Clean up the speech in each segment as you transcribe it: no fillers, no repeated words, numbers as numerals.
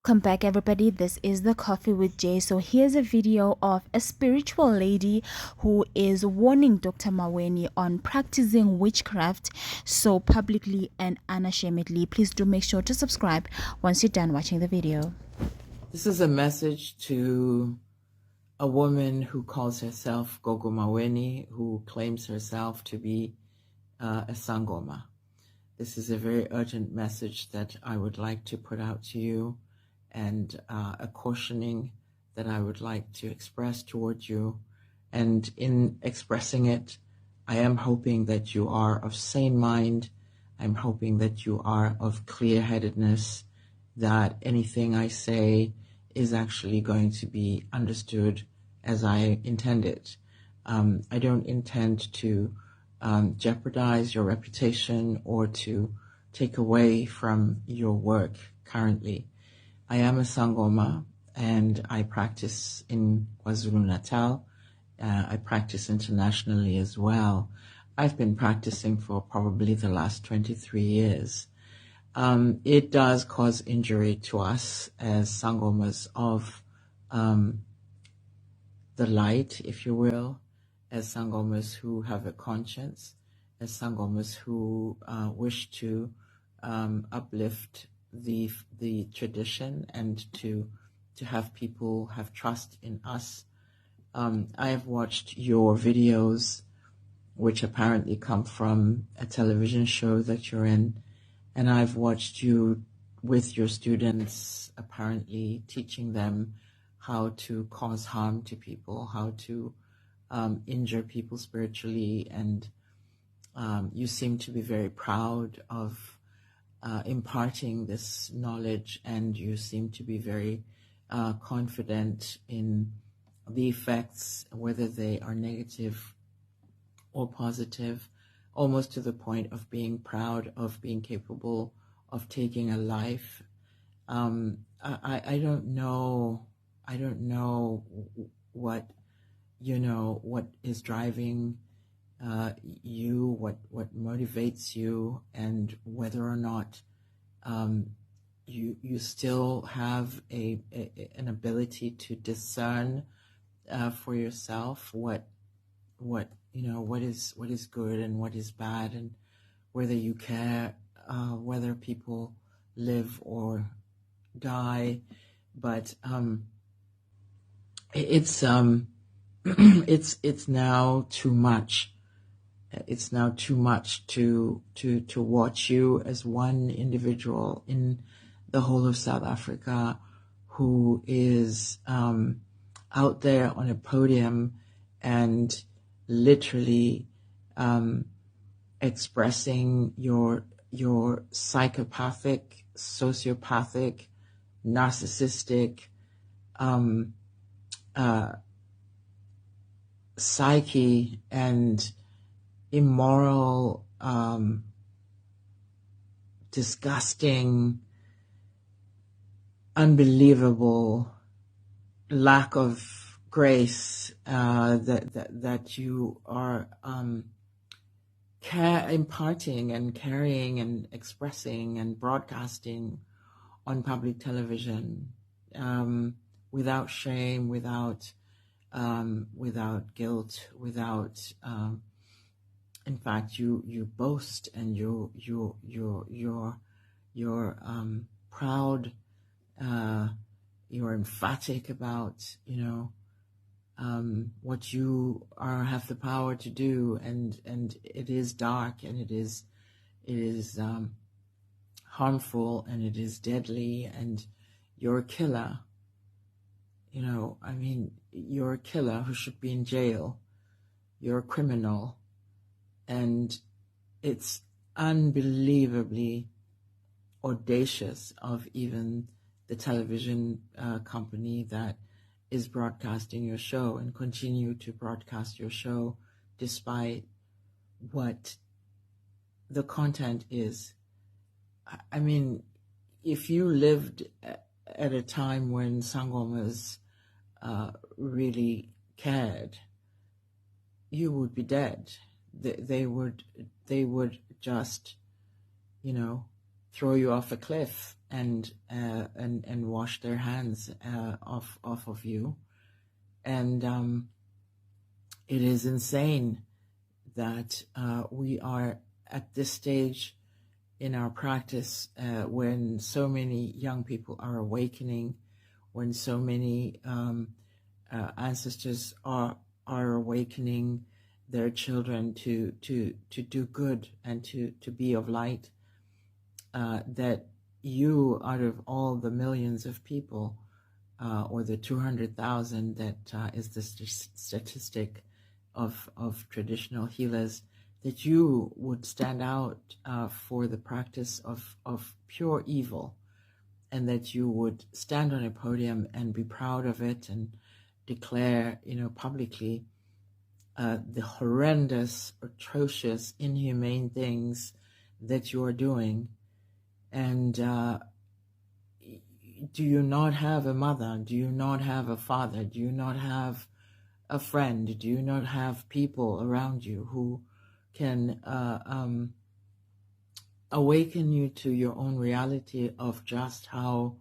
Welcome back, everybody. This is the Coffee with Jay. So here's a video of a spiritual lady who is warning Dr. Maweni on practicing witchcraft so publicly and unashamedly. Please do make sure to subscribe once you're done watching the video. This is a message to a woman who calls herself Gogo Maweni, who claims herself to be a Sangoma. This is a very urgent message that I would like to put out to you, and a cautioning that I would like to express towards you. And in expressing it, I am hoping that you are of sane mind. I'm hoping that you are of clear-headedness, that anything I say is actually going to be understood as I intended. I don't intend to jeopardize your reputation or to take away from your work currently. I am a Sangoma and I practice in KwaZulu-Natal. I practice internationally as well. I've been practicing for probably the last 23 years. It does cause injury to us as Sangomas of the light, if you will, as Sangomas who have a conscience, as Sangomas who wish to uplift the tradition and to have people have trust in us. I have watched your videos, which apparently come from a television show that you're in, and I've watched you with your students apparently teaching them how to cause harm to people, how to injure people spiritually, and you seem to be very proud of imparting this knowledge, and you seem to be very confident in the effects, whether they are negative or positive, almost to the point of being proud of being capable of taking a life. I don't know what what is driving you, what motivates you, and whether or not you still have an ability to discern for yourself what is good and what is bad, and whether you care whether people live or die. But it's it's now too much. It's now too much to watch you as one individual in the whole of South Africa who is out there on a podium and literally expressing your psychopathic, sociopathic, narcissistic psyche and immoral, disgusting, unbelievable lack of grace that you are imparting and carrying and expressing and broadcasting on public television, without shame, without guilt, without in fact you boast and you're proud, you're emphatic about what you have the power to do, and it is dark, and it is harmful, and it is deadly, and you're a killer. You're a killer who should be in jail. You're a criminal. And it's unbelievably audacious of even the television company that is broadcasting your show and continue to broadcast your show despite what the content is. I mean, if you lived at a time when Sangomas really cared, you would be dead. They would just, throw you off a cliff and wash their hands off of you. And it is insane that we are at this stage in our practice when so many young people are awakening, when so many ancestors are awakening their children to do good and to be of light, that you, out of all the millions of people, or the 200,000 that is the statistic of traditional healers, that you would stand out for the practice of pure evil, and that you would stand on a podium and be proud of it and declare, publicly the horrendous, atrocious, inhumane things that you are doing. And do you not have a mother? Do you not have a father? Do you not have a friend? Do you not have people around you who can awaken you to your own reality of just how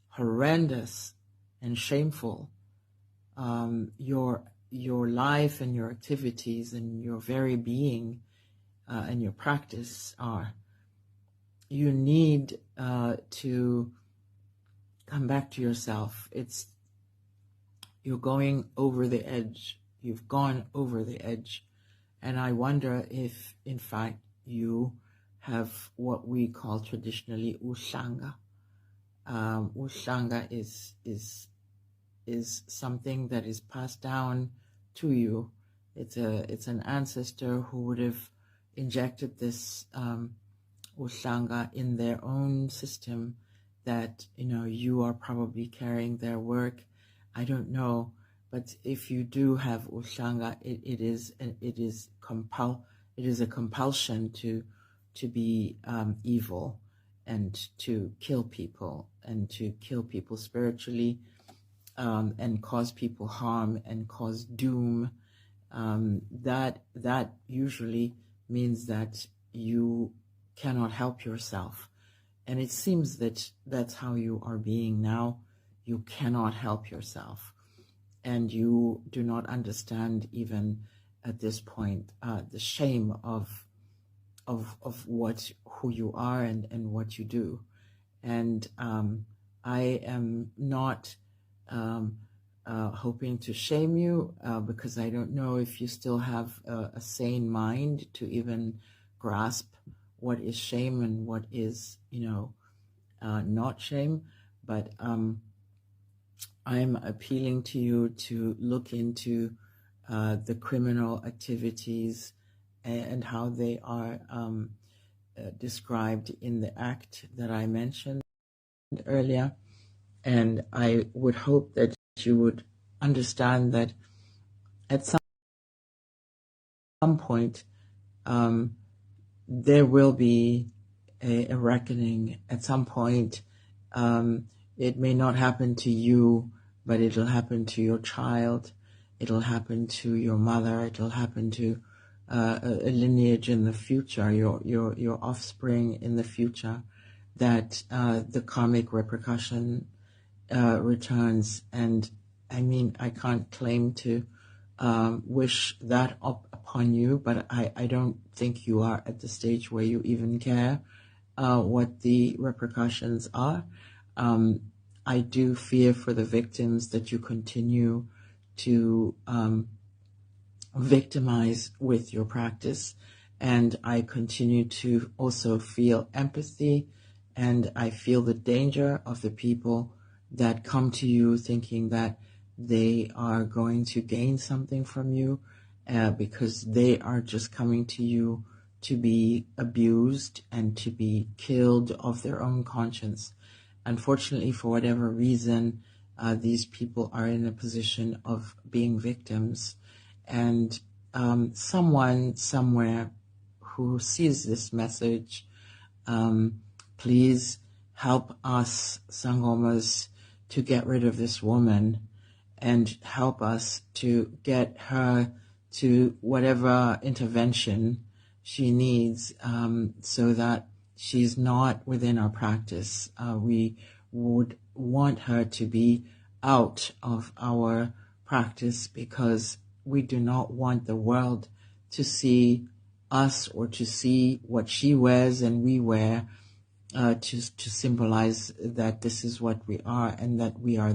horrendous and shameful your life and your activities and your very being and your practice are? You need to come back to yourself. You're going over the edge. You've gone over the edge. And I wonder if, in fact, you have what we call traditionally ushanga. Ushanga is something that is passed down to you. It's an ancestor who would have injected this ushanga in their own system, that you are probably carrying their work. I don't know, but if you do have ushanga, it is a compulsion to be evil and to kill people spiritually, and cause people harm and cause doom. That usually means that you cannot help yourself. And it seems that that's how you are being now. You cannot help yourself. And you do not understand, even at this point, the shame of who you are and what you do. And I am not hoping to shame you, because I don't know if you still have a sane mind to even grasp what is shame and what is, not shame. But I'm appealing to you to look into the criminal activities and how they are described in the act that I mentioned earlier. And I would hope that you would understand that at some point there will be a reckoning. At some point, it may not happen to you, but it'll happen to your child. It'll happen to your mother. It'll happen to a lineage in the future, your offspring in the future, that the karmic repercussion returns. And I mean, I can't claim to wish that upon you, but I don't think you are at the stage where you even care what the repercussions are. I do fear for the victims that you continue to victimize with your practice. And I continue to also feel empathy, and I feel the danger of the people that come to you thinking that they are going to gain something from you, because they are just coming to you to be abused and to be killed of their own conscience. Unfortunately, for whatever reason, these people are in a position of being victims. And someone somewhere who sees this message, please help us Sangomas to get rid of this woman, and help us to get her to whatever intervention she needs, so that she's not within our practice. We would want her to be out of our practice because we do not want the world to see us or to see what she wears and we wear to symbolize that this is what we are and that we are